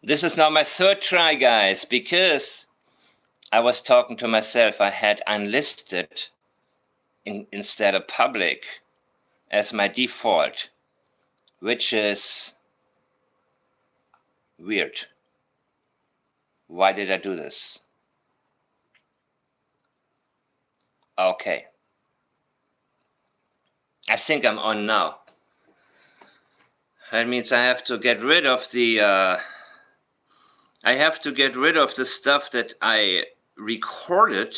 This is now my third try, guys, because I was talking to myself. I had unlisted instead of public as my default, which is weird. Why did I do this? Okay. I think I'm on now. That means I have to get rid of the stuff that I recorded,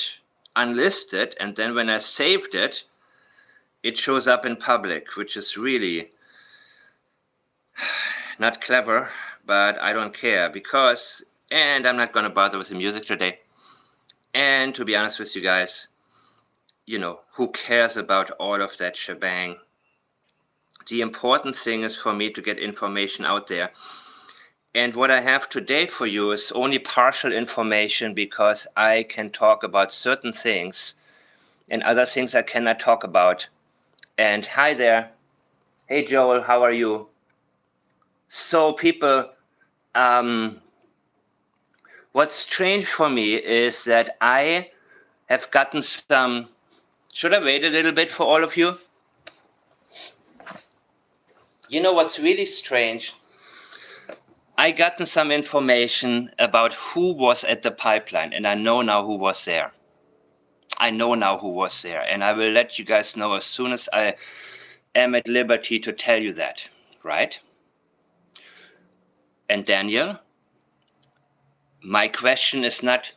unlisted, and then when I saved it, it shows up in public, which is really not clever, but I don't care because, and I'm not going to bother with the music today. And to be honest with you guys, you know, who cares about all of that shebang? The important thing is for me to get information out there. And what I have today for you is only partial information because I can talk about certain things and other things I cannot talk about. And hi there. Hey, Joel, how are you? So people, what's strange for me is that I have gotten some, should I wait a little bit for all of you? You know what's really strange? I gotten some information about who was at the pipeline, and I know now who was there. And I will let you guys know as soon as I am at liberty to tell you that, right? And Daniel, my question is not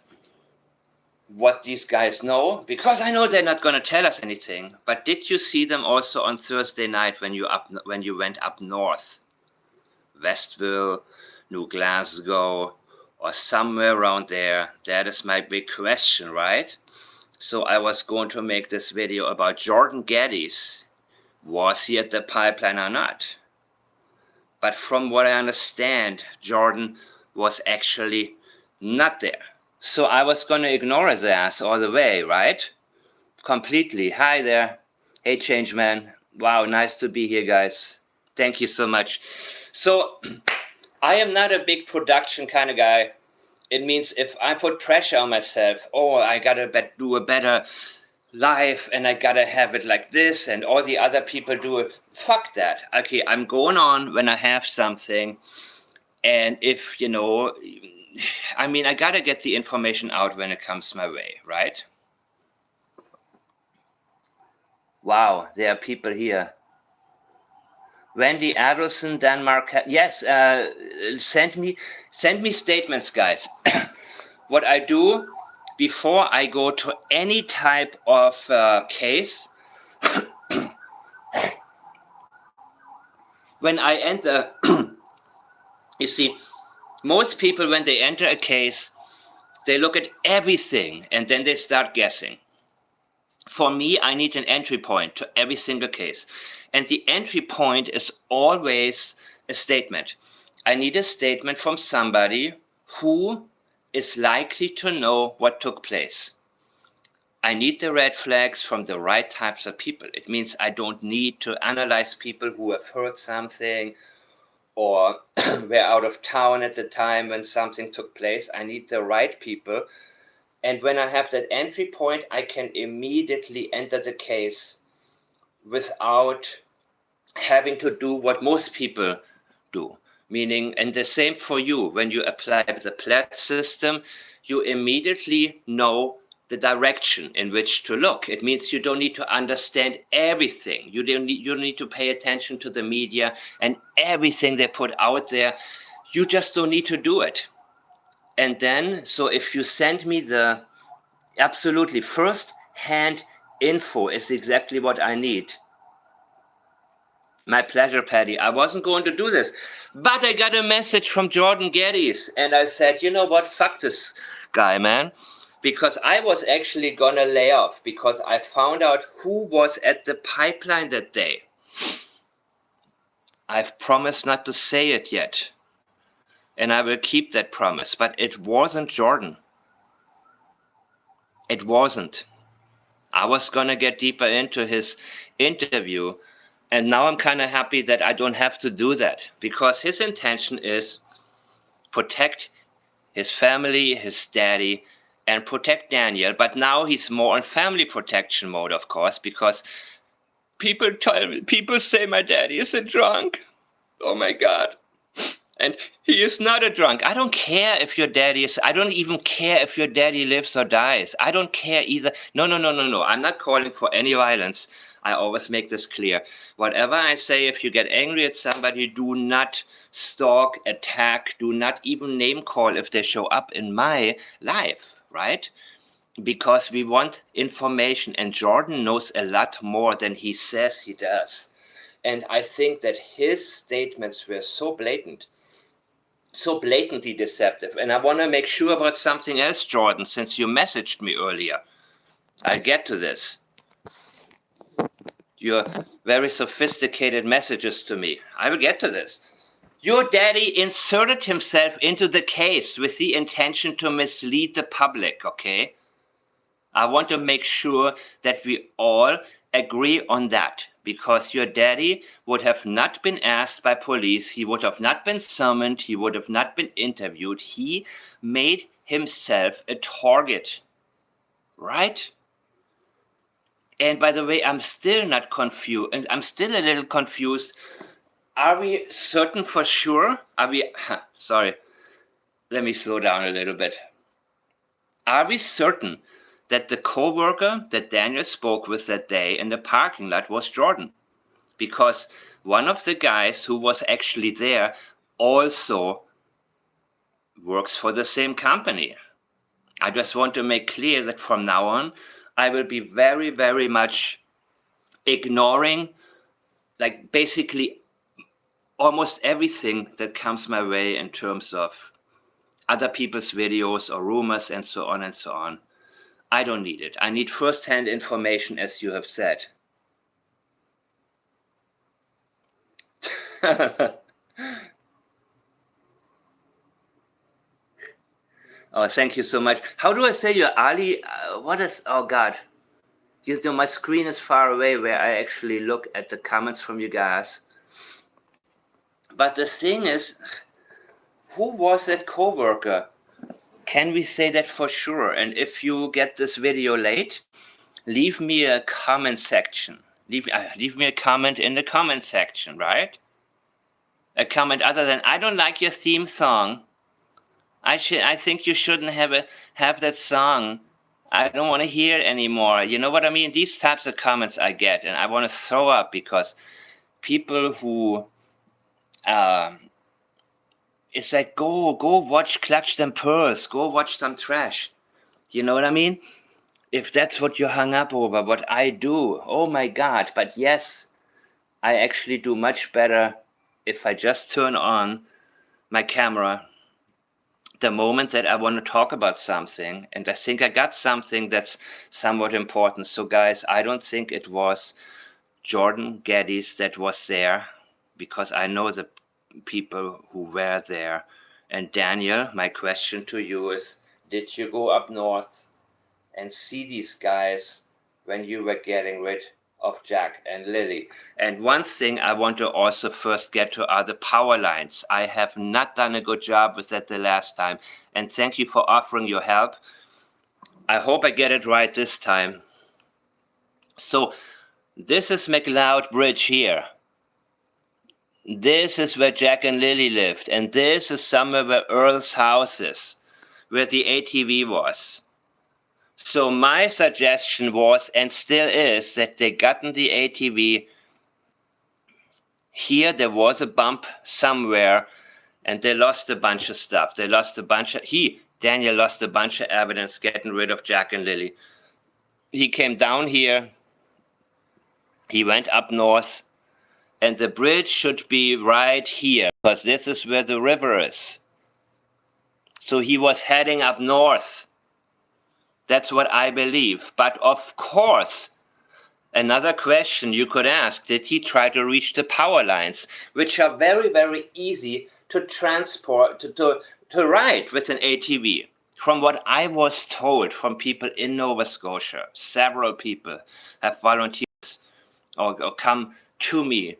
what these guys know, because I know they're not going to tell us anything, but did you see them also on Thursday night when you went up north? Westville, New Glasgow, or somewhere around there? That is my big question, right? So I was going to make this video about Jordan Gettys. Was he at the pipeline or not? But from what I understand, Jordan was actually not there. So I was going to ignore his ass all the way, right? Completely. Hi there. Hey, Changeman. Wow, nice to be here, guys. Thank you so much. So I am not a big production kind of guy. It means if I put pressure on myself, oh, I got to do a better live and I got to have it like this and all the other people do it. Fuck that. Okay, I'm going on when I have something. And if, you know, I mean, I got to get the information out when it comes my way, right? Wow, there are people here. Wendy Adelson, Denmark. Yes, send me statements, guys. What I do before I go to any type of case, when I enter, you see, most people, when they enter a case, they look at everything and then they start guessing. For me, I need an entry point to every single case. And the entry point is always a statement. I need a statement from somebody who is likely to know what took place. I need the red flags from the right types of people. It means I don't need to analyze people who have heard something or were out of town at the time when something took place. I need the right people. And when I have that entry point, I can immediately enter the case without having to do what most people do. Meaning, and the same for you, when you apply the P.L.A.I.D. system, you immediately know the direction in which to look. It means you don't need to understand everything. You don't need to pay attention to the media and everything they put out there. You just don't need to do it. And then, so if you send me the absolutely first-hand info is exactly what I need. My pleasure, Patty. I wasn't going to do this, but I got a message from Jordan Gettys, and I said, you know what, fuck this guy, man. Because I was actually gonna lay off because I found out who was at the pipeline that day. I've promised not to say it yet. And I will keep that promise, but it wasn't Jordan. It wasn't. I was gonna get deeper into his interview, and now I'm kind of happy that I don't have to do that because his intention is protect his family, his daddy, and protect Daniel. But now he's more in family protection mode, of course, because people say my daddy is a drunk. Oh my God. And he is not a drunk. I don't care if your daddy is, I don't even care if your daddy lives or dies. I don't care either. No. I'm not calling for any violence. I always make this clear. Whatever I say, if you get angry at somebody, do not stalk, attack, do not even name call if they show up in my life, right? Because we want information, and Jordan knows a lot more than he says he does. And I think that his statements were so blatantly deceptive. And I want to make sure about something else, Jordan, since you messaged me earlier. I'll get to this. Your very sophisticated messages to me. I will get to this. Your daddy inserted himself into the case with the intention to mislead the public, okay? I want to make sure that we all agree on that, because your daddy would have not been asked by police, he would have not been summoned, he would have not been interviewed. He made himself a target, right? And by the way, I'm still not confused, and I'm still a little confused. Are we certain for sure? Sorry, let me slow down a little bit. Are we certain that the co-worker that Daniel spoke with that day in the parking lot was Jordan? Because one of the guys who was actually there also works for the same company. I just want to make clear that from now on, I will be very, very much ignoring, like, basically almost everything that comes my way in terms of other people's videos or rumors and so on and so on. I don't need it. I need first-hand information, as you have said. Oh, thank you so much. How do I say your Ali? What is, oh God. You know, my screen is far away where I actually look at the comments from you guys. But the thing is, who was that coworker? Can we say that for sure? And if you get this video late, leave me a comment section. Leave me a comment in the comment section, right? A comment other than, I don't like your theme song. I think you shouldn't have that song. I don't want to hear it anymore. You know what I mean? These types of comments I get, and I want to throw up, because people who it's like, go watch Clutch Them Pearls, go watch some trash. You know what I mean? If that's what you're hung up over, what I do, oh my God. But yes, I actually do much better if I just turn on my camera the moment that I want to talk about something. And I think I got something that's somewhat important. So guys, I don't think it was Jordan Gettys that was there, because I know the people who were there. And Daniel, my question to you is, did you go up north and see these guys when you were getting rid of Jack and Lily? And one thing I want to also first get to are the power lines. I have not done a good job with that the last time. And thank you for offering your help. I hope I get it right this time. So this is McLeod Bridge here. This is where Jack and Lily lived. And this is somewhere where Earl's house is, where the ATV was. So my suggestion was, and still is, that they gotten the ATV. Here there was a bump somewhere, and they lost a bunch of stuff. Daniel lost a bunch of evidence getting rid of Jack and Lily. He came down here, he went up north, and the bridge should be right here, because this is where the river is. So he was heading up north. That's what I believe. But of course, another question you could ask, did he try to reach the power lines, which are very, very easy to transport, to ride with an ATV? From what I was told from people in Nova Scotia, several people have volunteered or come to me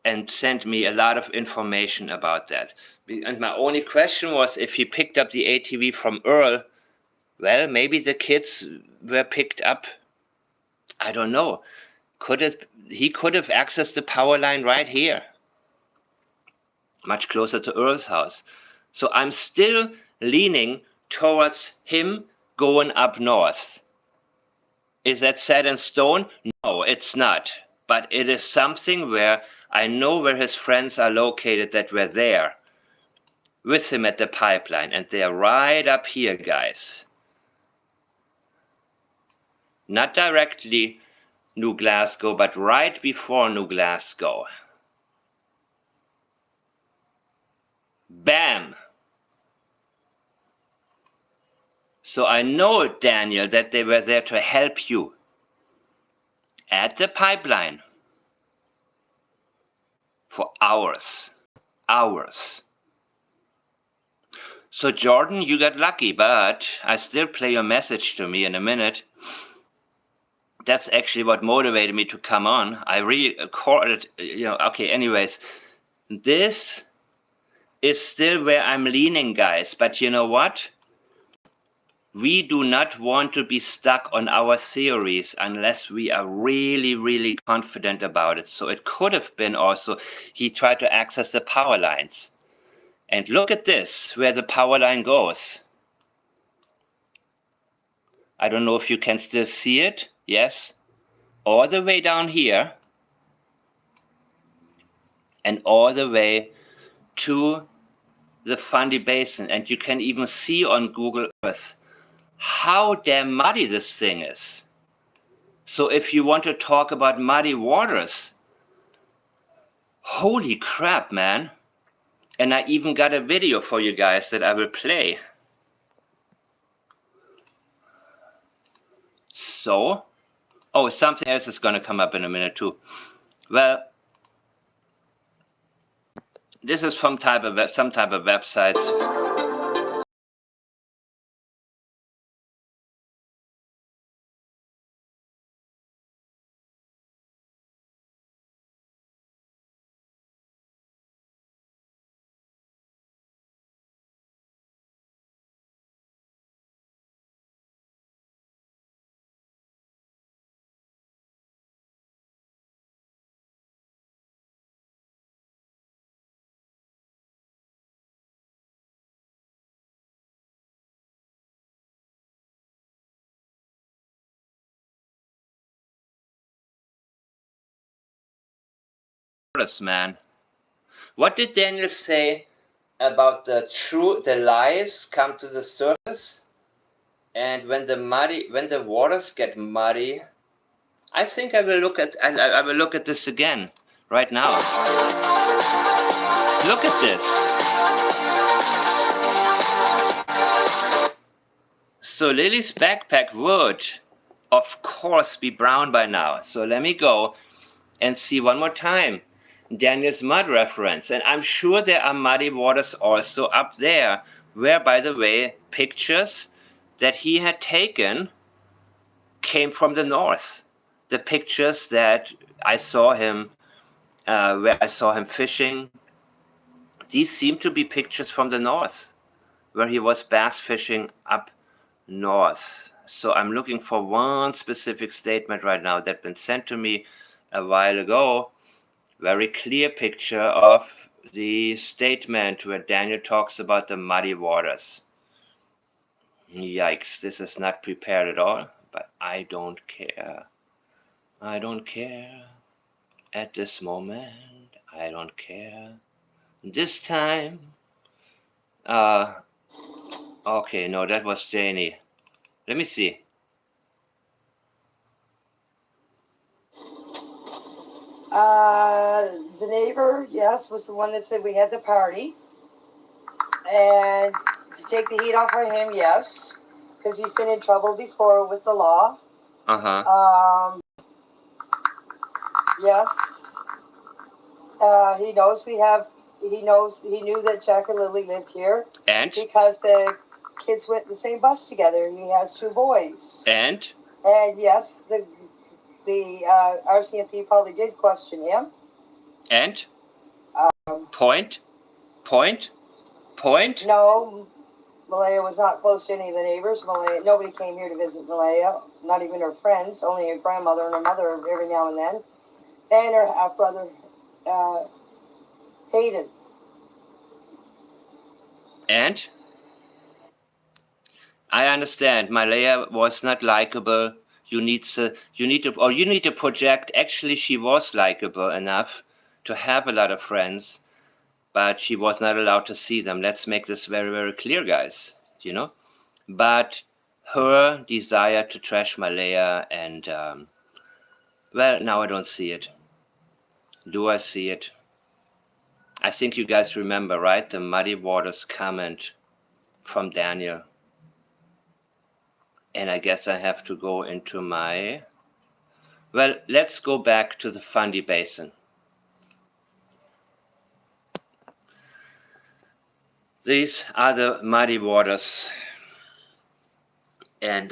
and sent me a lot of information about that. And my only question was if he picked up the ATV from Earl. Well, maybe the kids were picked up. I don't know. He could have accessed the power line right here, much closer to Earl's house. So I'm still leaning towards him going up north. Is that set in stone? No, it's not. But it is something where I know where his friends are located that were there with him at the pipeline. And they're right up here, guys. Not directly New Glasgow, but right before New Glasgow. Bam! So I know, Daniel, that they were there to help you at the pipeline for hours. Hours. So Jordan, you got lucky, but I still play your message to me in a minute. That's actually what motivated me to come on. I recorded, okay, anyways. This is still where I'm leaning, guys. But you know what? We do not want to be stuck on our theories unless we are really, really confident about it. So it could have been also he tried to access the power lines. And look at this, where the power line goes. I don't know if you can still see it. Yes. All the way down here. And all the way to the Fundy Basin. And you can even see on Google Earth how damn muddy this thing is. So if you want to talk about muddy waters, holy crap, man. And I even got a video for you guys that I will play. So, oh, something else is going to come up in a minute too. Well, this is from some type of websites. Man, what did Daniel say about the lies come to the surface, and when the waters get muddy? I think I will look at this again right now. Look at this. So Lily's backpack would, of course, be brown by now. So let me go and see one more time Daniel's mud reference. And I'm sure there are muddy waters also up there, where, by the way, pictures that he had taken came from the north. The pictures that I saw him, where I saw him fishing, these seem to be pictures from the north, where he was bass fishing up north. So I'm looking for one specific statement right now that's been sent to me a while ago. Very clear picture of the statement where Daniel talks about the muddy waters. Yikes, this is not prepared at all, but I don't care. I don't care. At this moment, I don't care. This time, okay, no, that was Janie. Let me see. The neighbor, yes, was the one that said we had the party. And to take the heat off of him, yes, because he's been in trouble before with the law. Yes. He knew that Jack and Lily lived here. And? Because the kids went the same bus together. He has 2 boys. And? And yes, the RCMP probably did question him. And? Point? Point? No, Malaya was not close to any of the neighbors. Nobody came here to visit Malaya, not even her friends, only her grandmother and her mother every now and then, and her half-brother, Hayden. And? I understand. Malaya was not likable. You need to project. Actually, she was likable enough to have a lot of friends, but she was not allowed to see them. Let's make this very, very clear, guys. But her desire to trash Malaya and well, now I don't see it. Do I see it? I think you guys remember, right? The Muddy Waters comment from Daniel. And I guess I have to go into my... Well, let's go back to the Fundy Basin. These are the Muddy Waters. And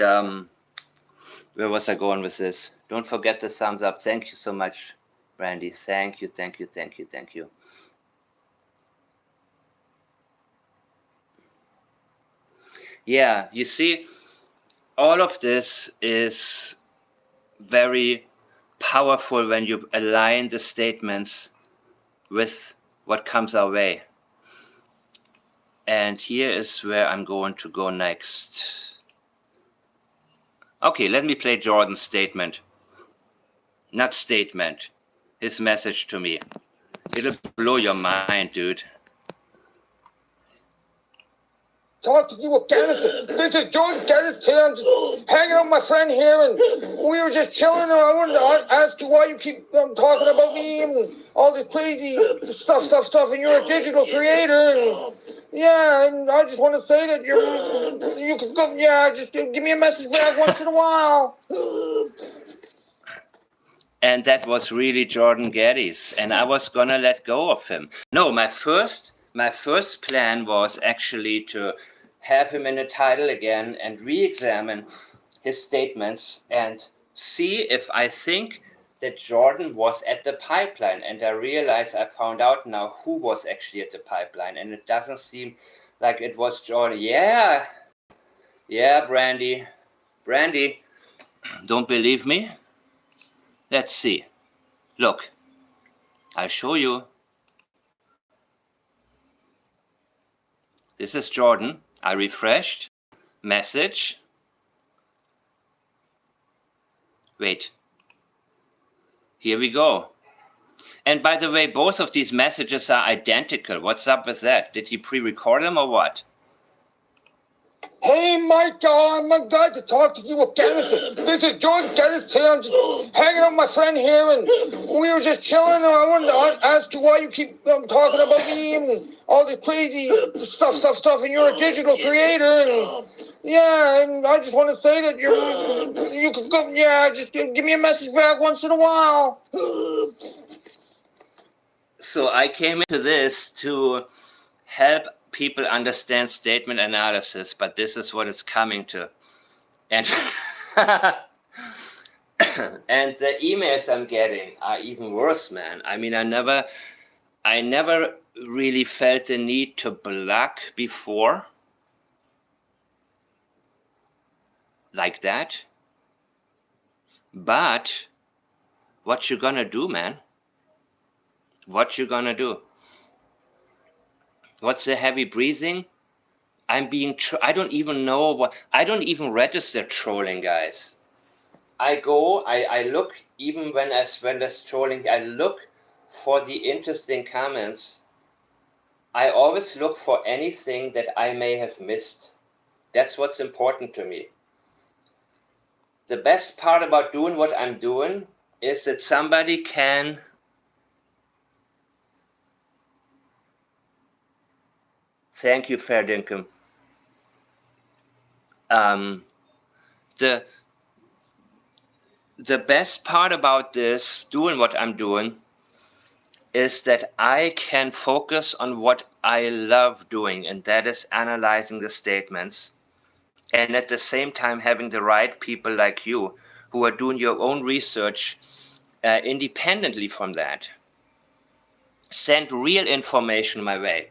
where was I going with this? Don't forget the thumbs up. Thank you so much, Brandy. Thank you, thank you, thank you, thank you. Yeah, you see, all of this is very powerful when you align the statements with what comes our way. And here is where I'm going to go next. Okay, let me play Jordan's statement. Not statement, his message to me. It'll blow your mind, dude. Talk to you again. This is Jordan Gettys here. I'm just hanging out with my friend here, and we were just chilling. And I wanted to ask you why you keep talking about me and all this crazy stuff. And you're a digital creator, and yeah. And I just want to say that you can go. Yeah, just give me a message back once in a while. And that was really Jordan Gettys, and I was gonna let go of him. No, my first plan was actually to have him in the title again and re-examine his statements and see if I think that Jordan was at the pipeline. And I realized I found out now who was actually at the pipeline, and it doesn't seem like it was Jordan. Yeah, Brandy, don't believe me? Let's see. Look, I'll show you. This is Jordan. I refreshed. Message. Wait. Here we go. And by the way, both of these messages are identical. What's up with that? Did he pre-record them or what? Hey, Mike, I'm glad to talk to you again. This is Jordan Gettys here. I'm just hanging out with my friend here, and we were just chilling. And I wanted to ask you why you keep talking about me and all this crazy stuff. And you're a digital creator, and yeah. And I just want to say that you can go. Yeah, just give me a message back once in a while. So I came into this to help people understand statement analysis, but this is what it's coming to. And and the emails I'm getting are even worse, man. I mean, I never really felt the need to block before like that. But what you gonna do, man? What you gonna do? What's the heavy breathing? I'm being, I don't even know what, I don't even register trolling, guys. I look, even when there's trolling, I look for the interesting comments. I always look for anything that I may have missed. That's what's important to me. The best part about doing what I'm doing is that somebody can thank you, Fair Dinkum. The best part about this, doing what I'm doing, is that I can focus on what I love doing, and that is analyzing the statements, and at the same time having the right people like you who are doing your own research independently from that. Send real information my way.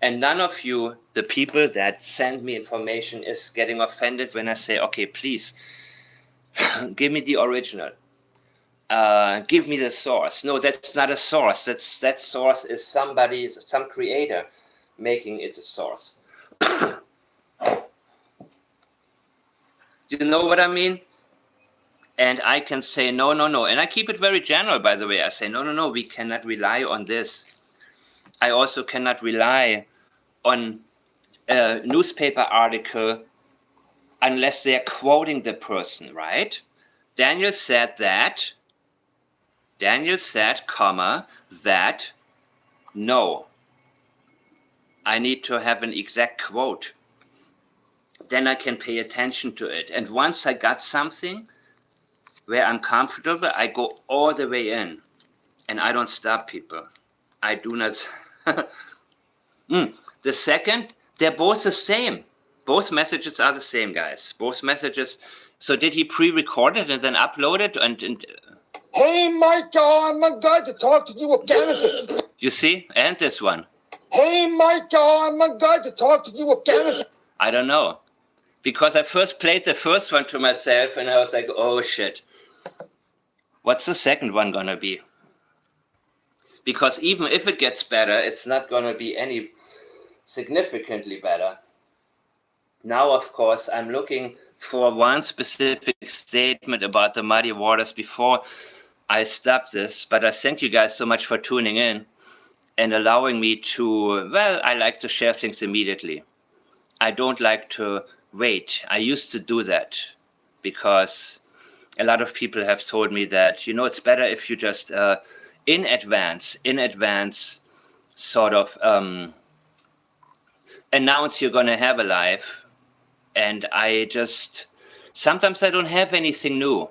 And none of you, the people that send me information, is getting offended when I say, okay, please, give me the original. Give me the source. No, that's not a source. That source is somebody, some creator making it a source. You know what I mean? And I can say, no. And I keep it very general, by the way. I say, no, we cannot rely on this. I also cannot rely on a newspaper article unless they're quoting the person, right? Daniel said, comma, that, no. I need to have an exact quote. Then I can pay attention to it. And once I got something where I'm comfortable, I go all the way in. And I don't stop people. I do not. The second, they're both the same. Both messages are the same, guys. Both messages. So did he pre-record it and then upload it? And Hey, Mike, I'm glad to talk to you again. You see? And this one. Hey, Mike, I'm glad to talk to you again. I don't know. Because I first played the first one to myself and I was like, oh shit. What's the second one gonna be? Because even if it gets better, it's not gonna be any significantly better. Now, of course, I'm looking for one specific statement about the muddy waters before I stop this. But I thank you guys so much for tuning in and allowing me to, well, I like to share things immediately. I don't like to wait. I used to do that because a lot of people have told me that, it's better if you just in advance, sort of announce you're going to have a live. And sometimes I don't have anything new.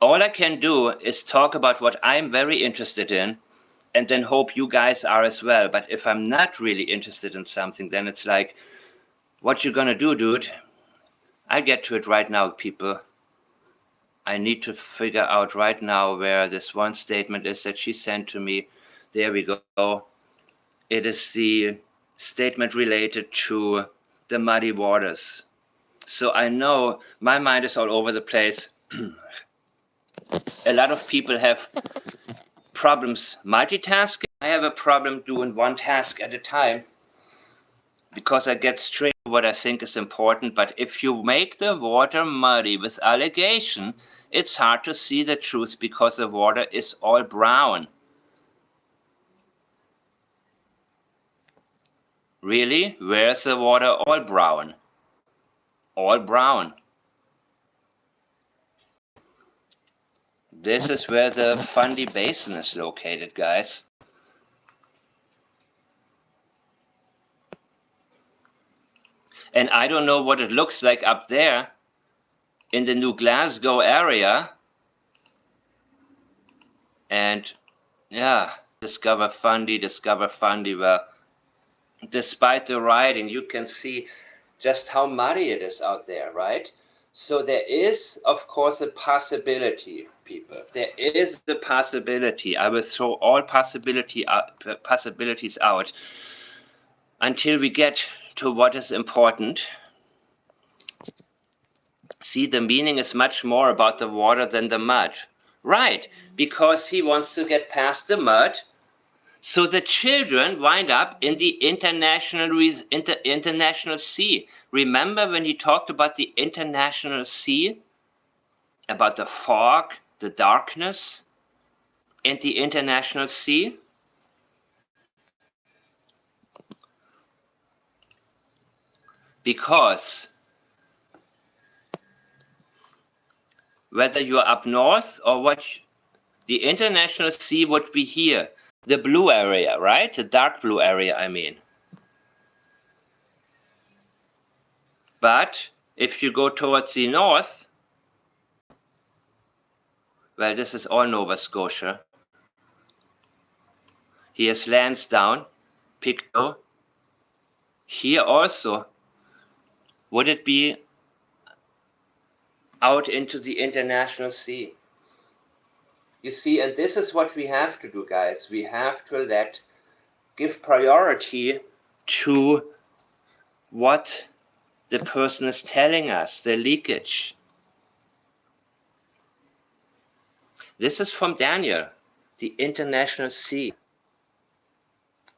All I can do is talk about what I'm very interested in and then hope you guys are as well. But if I'm not really interested in something, then it's like, what you gonna do, dude? I'll get to it right now, people. I need to figure out right now where this one statement is that she sent to me. There we go. It is the statement related to the muddy waters. So I know my mind is all over the place. A lot of people have problems multitasking. I have a problem doing one task at a time because I get straight to what I think is important. But if you make the water muddy with allegation, it's hard to see the truth because the water is all brown. Really? Where's the water all brown? All brown. This is where the Fundy Basin is located, guys. And I don't know what it looks like up there in the New Glasgow area. And yeah, discover Fundy. Well, despite the writing, you can see just how muddy it is out there, right? So there is, of course, a possibility, people. There is the possibility. I will throw all possibilities out until we get to what is important. See, the meaning is much more about the water than the mud. Right, because he wants to get past the mud. So the children wind up in the international sea. Remember when he talked about the international sea? About the fog, the darkness, and the international sea? Because whether you're up north or what, the international sea would be here. The blue area, right? The dark blue area, I mean. But if you go towards the north, well, this is all Nova Scotia. Here's Lansdowne, Pictou. Here also, would it be out into the international sea? You see, and this is what we have to do, guys. We have to let give priority to what the person is telling us, the leakage. This is from Daniel, the international sea.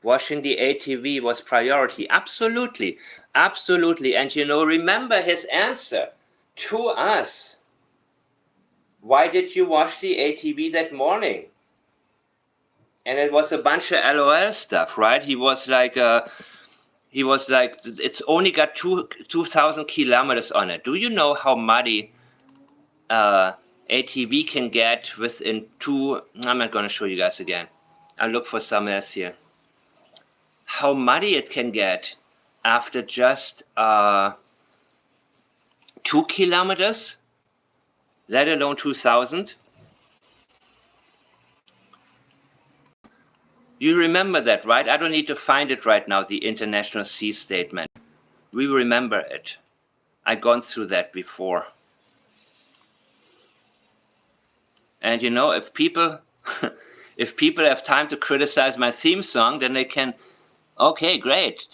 Washing the ATV was priority. Absolutely. Absolutely. And remember his answer to us. Why did you wash the ATV that morning? And it was a bunch of LOL stuff, right? He was like, it's only got 2,000 kilometers on it. Do you know how muddy ATV can get within I'm not going to show you guys again. I'll look for some else here. How muddy it can get after just 2 kilometers, let alone 2,000. You remember that, right? I don't need to find it right now, the International Sea Statement. We remember it. I've gone through that before. And if people if people have time to criticize my theme song, then they can, okay, great,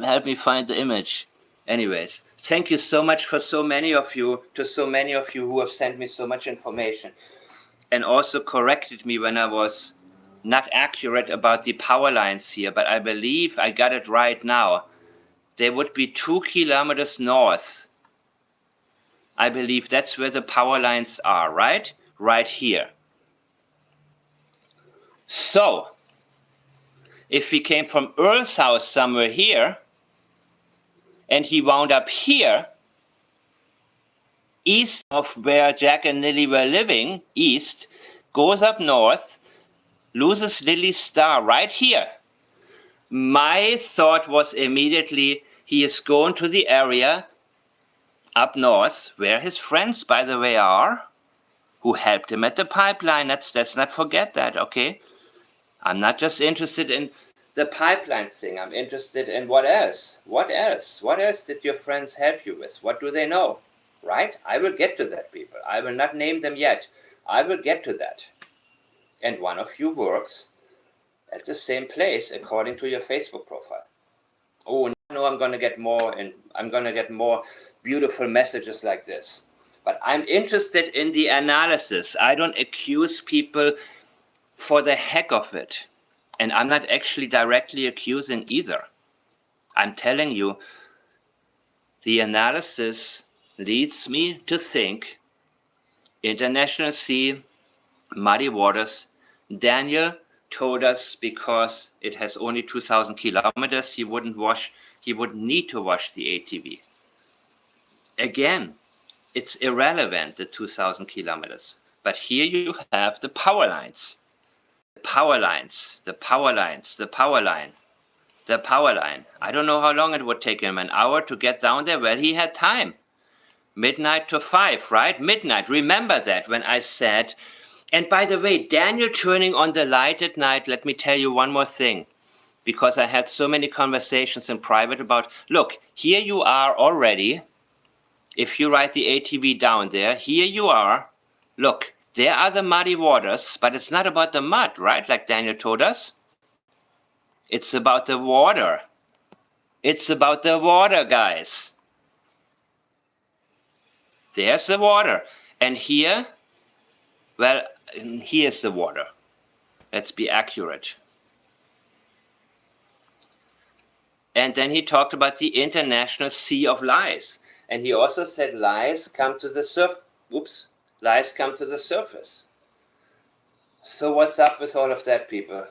help me find the image. Anyways, thank you so much to so many of you who have sent me so much information and also corrected me when I was not accurate about the power lines here, but I believe I got it right now. They would be 2 kilometers north. I believe that's where the power lines are, right? Right here. So, if he came from Earl's house somewhere here, and he wound up here, east of where Jack and Lily were living, east, goes up north, loses Lily's star right here. My thought was immediately, he is going to the area up north, where his friends, by the way, are, who helped him at the pipeline. Let's not forget that, okay? I'm not just interested in the pipeline thing. I'm interested in what else? What else? What else did your friends help you with? What do they know? Right? I will get to that, people. I will not name them yet. I will get to that. And one of you works at the same place according to your Facebook profile. Oh, no, I'm going to get more, and I'm going to get more beautiful messages like this. But I'm interested in the analysis. I don't accuse people for the heck of it. And I'm not actually directly accusing either. I'm telling you, the analysis leads me to think International Sea, muddy waters. Daniel told us because it has only 2,000 kilometers, he wouldn't need to wash the ATV. Again, it's irrelevant, the 2,000 kilometers. But here you have the power lines. The power lines, the power lines, the power line, the power line. I don't know how long it would take him, an hour to get down there. Well, he had time. Midnight to 5, right? Midnight. Remember that when I said, and by the way, Daniel turning on the light at night, let me tell you one more thing, because I had so many conversations in private about, look, here you are already. If you write the ATV down there, here you are. Look, there are the muddy waters, but it's not about the mud, right? Like Daniel told us. It's about the water. It's about the water, guys. There's the water. And here, well, here's the water. Let's be accurate. And then he talked about the International Sea of Lies. And he also said lies come to the lies come to the surface. So what's up with all of that, people?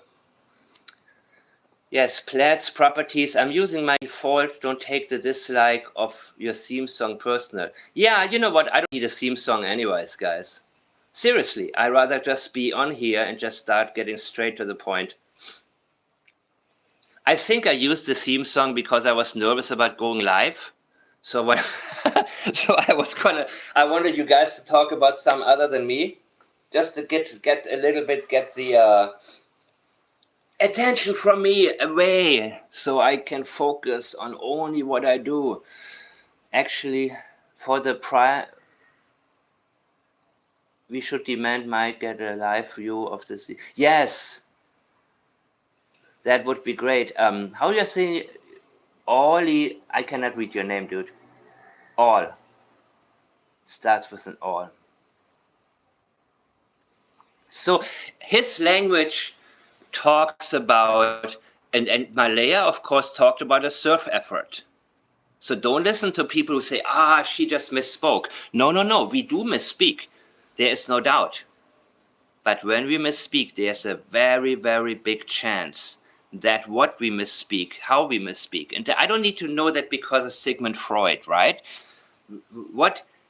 Yes, P.L.A.I.D.S properties. I'm using my default. Don't take the dislike of your theme song personal. Yeah, you know what? I don't need a theme song anyways, guys. Seriously, I'd rather just be on here and just start getting straight to the point. I think I used the theme song because I was nervous about going live. So when I wanted you guys to talk about some other than me, just to get the attention from me away, so I can focus on only what I do. Actually, for the we should demand Mike get a live view of the sea. Yes. That would be great. How do you say Ollie? I cannot read your name, dude. All. Starts with an all. So his language talks about, and Malaya, of course, talked about a surf effort. So don't listen to people who say, she just misspoke. No, we do misspeak. There is no doubt. But when we misspeak, there's a very, very big chance that what we misspeak, how we misspeak, and I don't need to know that because of Sigmund Freud, right?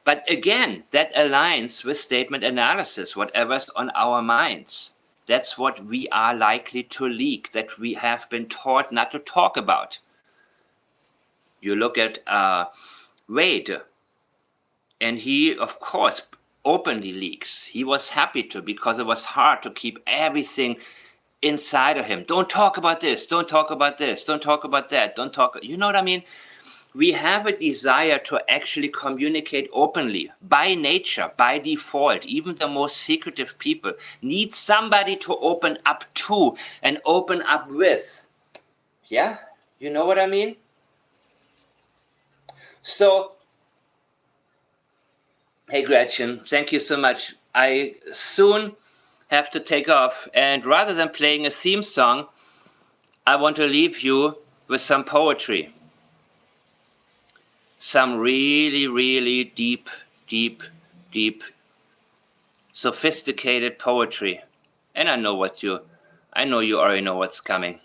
But again, that aligns with statement analysis, whatever's on our minds. That's what we are likely to leak, that we have been taught not to talk about. You look at Wade, and he, of course, openly leaks. He was happy to, because it was hard to keep everything inside of him. Don't talk about this, don't talk about this, don't talk about that, don't talk, you know what I mean? We have a desire to actually communicate openly by nature, by default. Even the most secretive people need somebody to open up to and open up with. Yeah, you know what I mean? So, hey Gretchen, thank you so much. I soon have to take off, and rather than playing a theme song, I want to leave you with some poetry. Some really, really deep, sophisticated poetry. And I know you already know what's coming.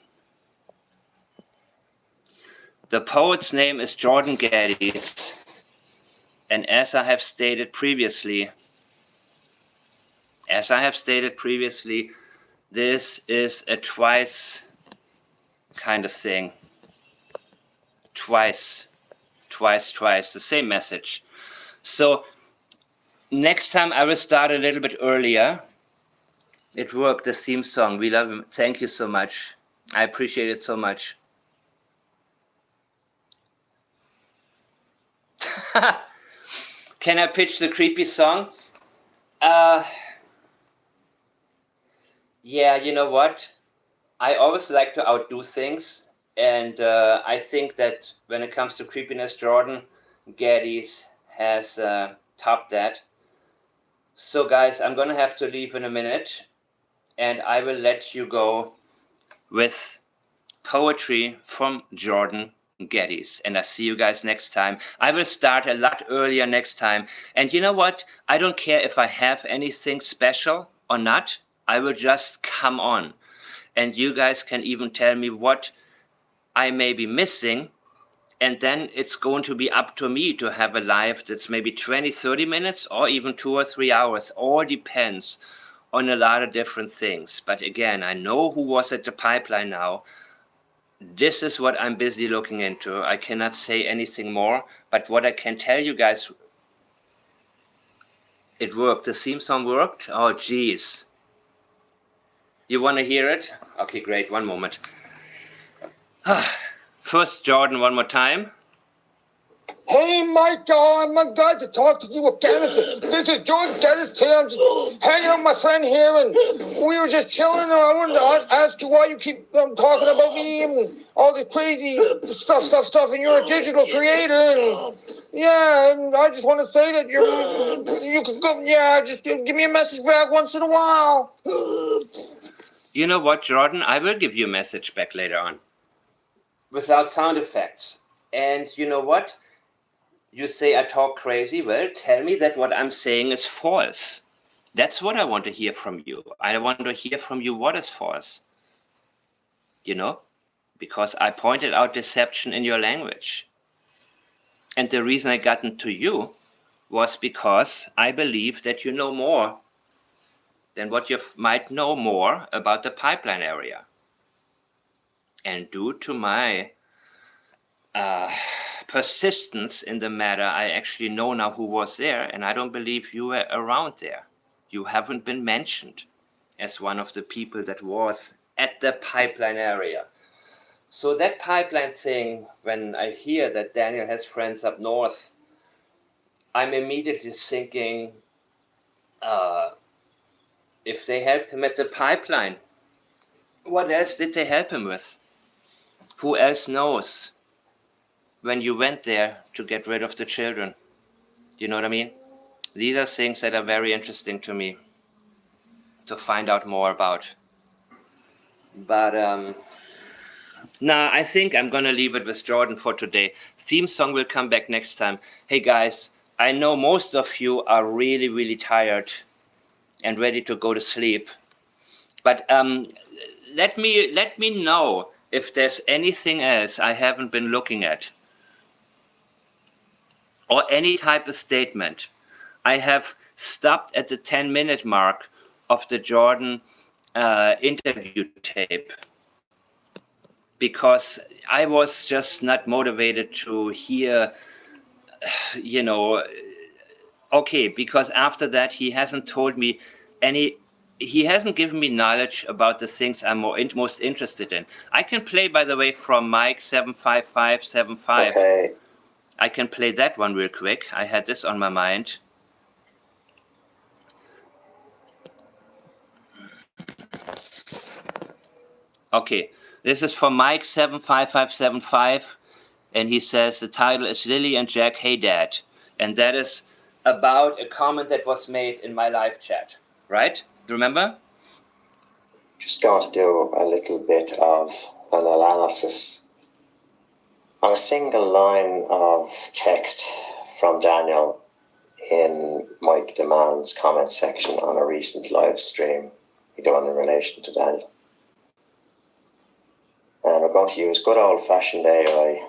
The poet's name is Jordan Gettys. And as I have stated previously, this is a twice kind of thing. Twice, the same message. So next time I will start a little bit earlier. It worked, the theme song. We love him. Thank you so much. I appreciate it so much. Can I pitch the creepy song? Yeah, you know what? I always like to outdo things. And I think that when it comes to creepiness, Jordan Gettys has topped that. So guys, I'm going to have to leave in a minute. And I will let you go with poetry from Jordan Gettys. And I see you guys next time. I will start a lot earlier next time. And you know what? I don't care if I have anything special or not. I will just come on. And you guys can even tell me what I may be missing. And then it's going to be up to me to have a live that's maybe 20, 30 minutes or even 2 or 3 hours. All depends on a lot of different things. But again, I know who was at the pipeline now. This is what I'm busy looking into. I cannot say anything more, but what I can tell you guys, it worked. The theme song worked. Oh, geez. You want to hear it? Okay, great. One moment. First, Jordan, one more time. Hey, Mike, I'm glad to talk to you again. This is Jordan Gettys here. I'm just hanging out with my friend here, and we were just chilling. And I wanted to ask you why you keep talking about me and all this crazy stuff. And you're a digital creator, and yeah, and I just want to say that you can go. Yeah, just give me a message back once in a while. You know what, Jordan? I will give you a message back later on, without sound effects. And you know what? You say I talk crazy. Well, tell me that what I'm saying is false. That's what I want to hear from you. I want to hear from you what is false. You know? Because I pointed out deception in your language. And the reason I got into you was because I believe that you know more than what you might know more about the pipeline area. And due to my persistence in the matter, I actually know now who was there, and I don't believe you were around there. You haven't been mentioned as one of the people that was at the pipeline area. So that pipeline thing, when I hear that Daniel has friends up north, I'm immediately thinking, if they helped him at the pipeline, What else did they help him with? Who else knows when you went there to get rid of the children? You know what I mean? These are things that are very interesting to me to find out more about. But nah, I think I'm gonna leave it with Jordan for today. Theme song will come back next time. Hey guys, I know most of you are really, really tired and ready to go to sleep. But let me know if there's anything else I haven't been looking at, or any type of statement. I have stopped at the 10-minute mark of the Jordan interview tape because I was just not motivated to hear, you know, okay, because after that he hasn't told me he hasn't given me knowledge about the things I'm most interested in. I can play, by the way, from Mike 75575. Okay. I can play that one real quick. I had this on my mind. Okay, this is from Mike 75575, and he says the title is Lily and Jack, Hey Dad. And that is about a comment that was made in my live chat, right? Remember? Just going to do a little bit of an analysis on a single line of text from Daniel in Mike Demand's comment section on a recent live stream he done in relation to Daniel. And we're going to use good old-fashioned AI.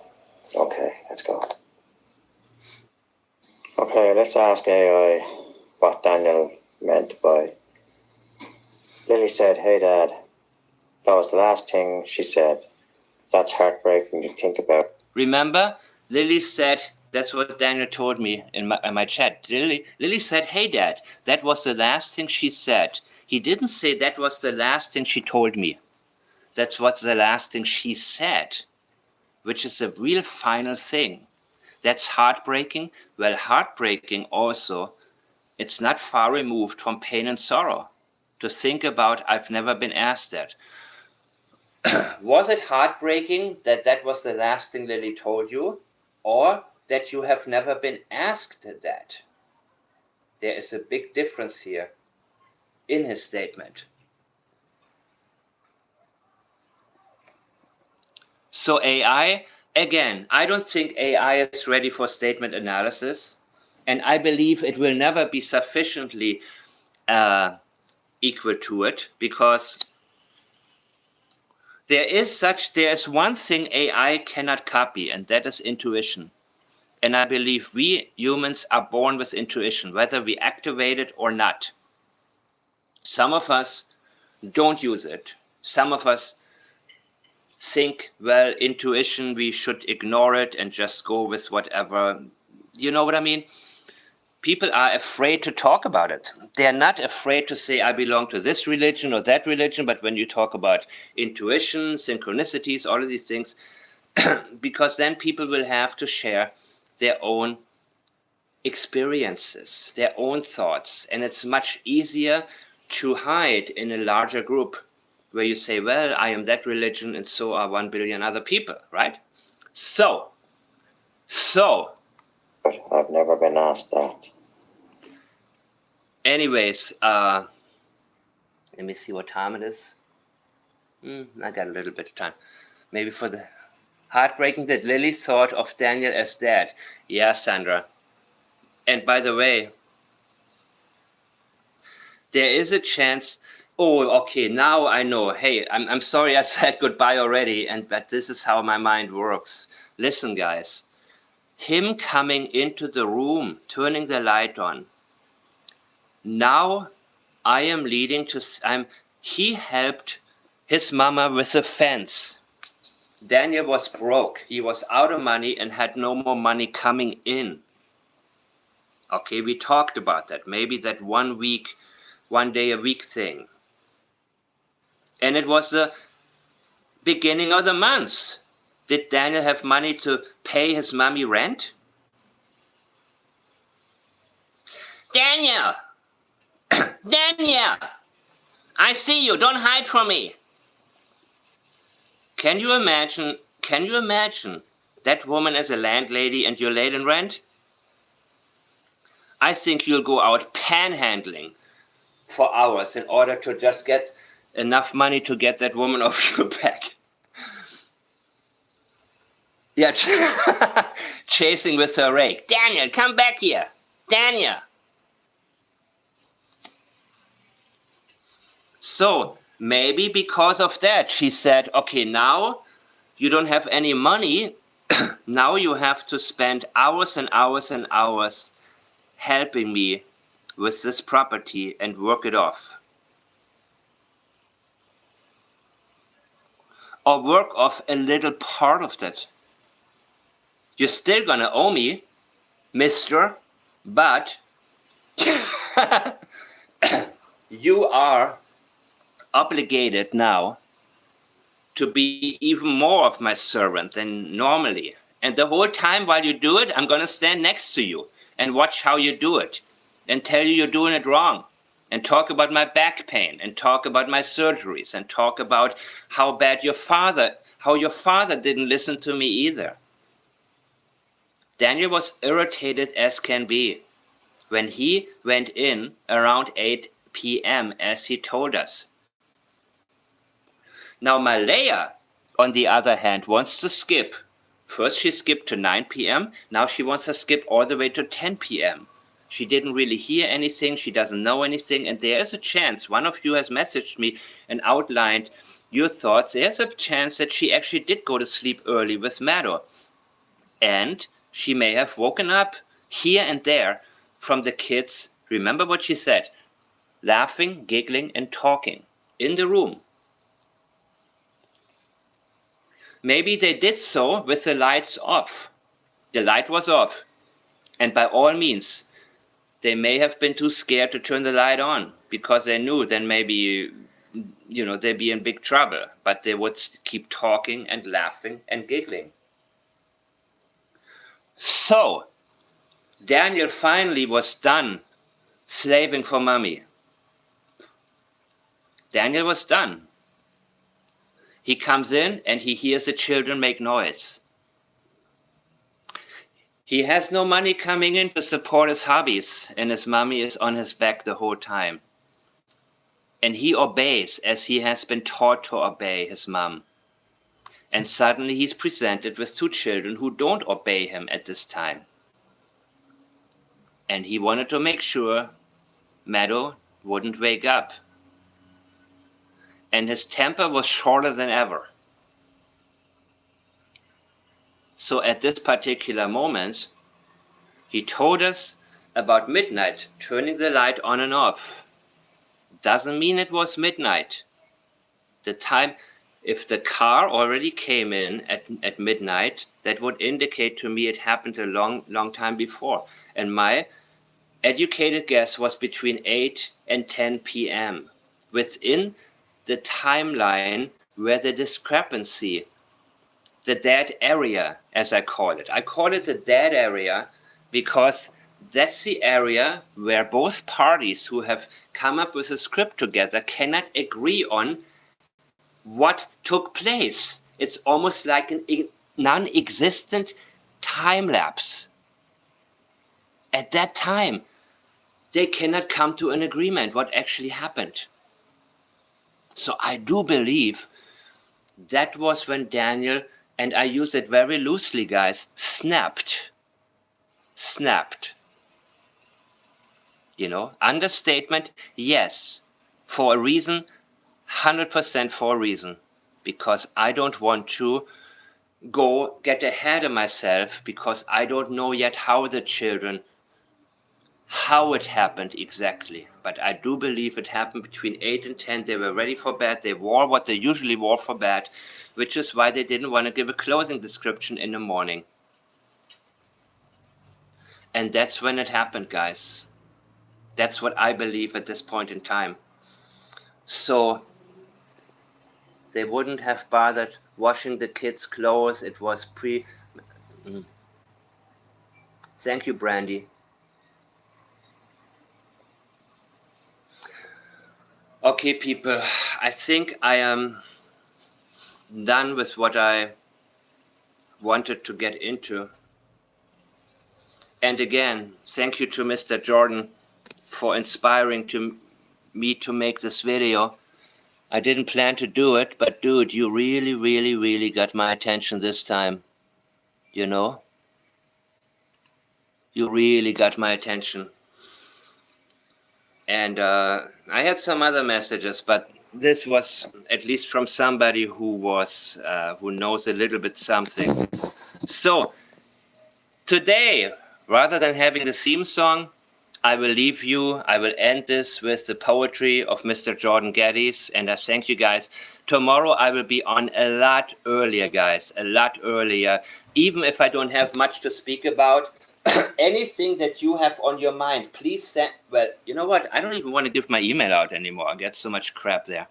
Okay, let's go. Okay, let's ask AI what Daniel meant by Lily said, "Hey Dad, that was the last thing she said. That's heartbreaking to think about." Remember, Lily said, that's what Daniel told me in my chat. Lily said, "Hey Dad, that was the last thing she said." He didn't say that was the last thing she told me. That's what's the last thing she said, which is a real final thing. That's heartbreaking. Well, heartbreaking also, it's not far removed from pain and sorrow to think about. I've never been asked that. Was it heartbreaking that that was the last thing Lily told you, or that you have never been asked that? There is a big difference here in his statement. So AI, again, I don't think AI is ready for statement analysis, and I believe it will never be sufficiently equal to it, because there is one thing AI cannot copy, and that is intuition. And I believe we humans are born with intuition, whether we activate it or not. Some of us don't use it. Some of us think, well, intuition, we should ignore it and just go with whatever. You know what I mean? People are afraid to talk about it. They're not afraid to say, I belong to this religion or that religion, but when you talk about intuition, synchronicities, all of these things, because then people will have to share their own experiences, their own thoughts, and it's much easier to hide in a larger group where you say, well, I am that religion and so are 1 billion other people, right? So. But I've never been asked that. Anyways, let me see what time it is. I got a little bit of time. Maybe for the heartbreaking that Lily thought of Daniel as dad. Yeah, Sandra. And by the way, there is a chance. Oh, okay, now I know. Hey, I'm sorry I said goodbye already, but this is how my mind works. Listen, guys. Him coming into the room, turning the light on. Now I am leading to, he helped his mama with a fence. Daniel was broke. He was out of money and had no more money coming in. Okay, we talked about that. Maybe that 1 day a week thing. And it was the beginning of the month. Did Daniel have money to pay his mommy rent? Daniel, I see you. Don't hide from me. Can you imagine that woman as a landlady and you're late in rent? I think you'll go out panhandling for hours in order to just get enough money to get that woman off your back. Yeah, chasing with her rake. Daniel, come back here. Daniel. So maybe because of that, she said, okay, now you don't have any money. Now you have to spend hours and hours and hours helping me with this property and work it off. Or work off a little part of that. You're still gonna owe me, mister, but you are obligated now to be even more of my servant than normally. And the whole time while you do it, I'm gonna stand next to you and watch how you do it and tell you you're doing it wrong and talk about my back pain and talk about my surgeries and talk about how your father didn't listen to me either. Daniel was irritated as can be when he went in around 8 p.m. as he told us. Now Malaya, on the other hand, wants to skip. First she skipped to 9 p.m. Now she wants to skip all the way to 10 p.m. She didn't really hear anything. She doesn't know anything. And there is a chance, one of you has messaged me and outlined your thoughts. There's a chance that she actually did go to sleep early with Meadow. And she may have woken up here and there from the kids. Remember what she said? Laughing, giggling, and talking in the room. Maybe they did so with the lights off. The light was off. And by all means, they may have been too scared to turn the light on because they knew then maybe, they'd be in big trouble. But they would keep talking and laughing and giggling. So, Daniel finally was done slaving for mommy. Daniel was done. He comes in and he hears the children make noise. He has no money coming in to support his hobbies, and his mommy is on his back the whole time. And he obeys as he has been taught to obey his mom. And suddenly he's presented with two children who don't obey him at this time. And he wanted to make sure Meadow wouldn't wake up. And his temper was shorter than ever. So at this particular moment, he told us about midnight, turning the light on and off. Doesn't mean it was midnight. The time, if the car already came in at midnight, that would indicate to me it happened a long time before. And my educated guess was between 8 and 10 p.m. within the timeline where the discrepancy, the dead area, as I call it. I call it the dead area because that's the area where both parties who have come up with a script together cannot agree on what took place. It's almost like a non-existent time lapse. At that time, they cannot come to an agreement what actually happened. So I do believe that was when Daniel, and I use it very loosely, guys, snapped. Understatement, yes, for a reason, 100% for a reason, because I don't want to get ahead of myself because I don't know yet how it happened exactly. But I do believe it happened between 8 and 10. They were ready for bed. They wore what they usually wore for bed, which is why they didn't want to give a clothing description in the morning. And that's when it happened, guys. That's what I believe at this point in time. So they wouldn't have bothered washing the kids' clothes. It was Thank you, Brandy. Okay, people, I think I am done with what I wanted to get into. And again, thank you to Mr. Jordan for inspiring me to make this video. I didn't plan to do it, but dude, you really, really, really got my attention this time. You know? You really got my attention. And I had some other messages, but this was at least from somebody who knows a little bit something. So today, rather than having the theme song, I will leave you. I will end this with the poetry of Mr. Jordan Gettys, and I thank you guys. Tomorrow I will be on a lot earlier, guys, a lot earlier. Even if I don't have much to speak about, anything that you have on your mind, please send. Well, you know what? I don't even want to give my email out anymore. I get so much crap there.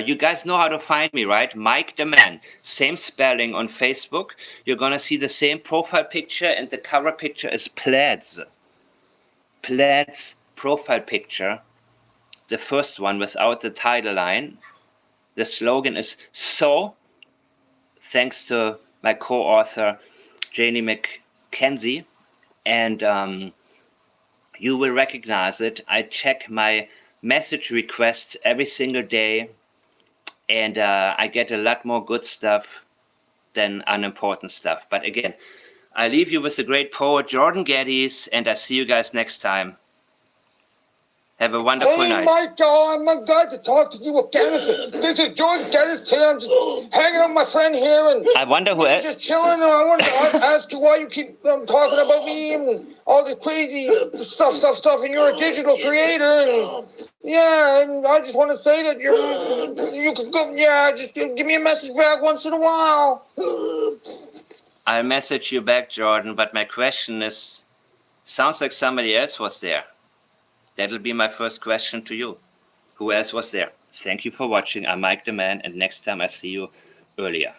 You guys know how to find me, right? Mike the Man. Same spelling on Facebook. You're going to see the same profile picture, and the cover picture is P.L.A.I.D.S. P.L.A.I.D.S. profile picture. The first one without the title line. The slogan is "So," thanks to my co-author, Janie McKenzie. And you will recognize it. I check my message requests every single day, and I get a lot more good stuff than unimportant stuff. But again, I leave you with the great poet Jordan Gettys, and I see you guys next time. Have a wonderful night. Hey, Michael, I'm glad to talk to you again. This is Jordan Gettys here. I'm just hanging out with my friend here, and I wonder who we're just chilling. And I wanted to ask you why you keep talking about me and all this crazy stuff, and you're a digital creator. And yeah, and I just want to say that you can go. Yeah, just give me a message back once in a while. I'll message you back, Jordan, but my question is, sounds like somebody else was there. That'll be my first question to you. Who else was there? Thank you for watching. I'm Mike the Man, and next time I see you earlier.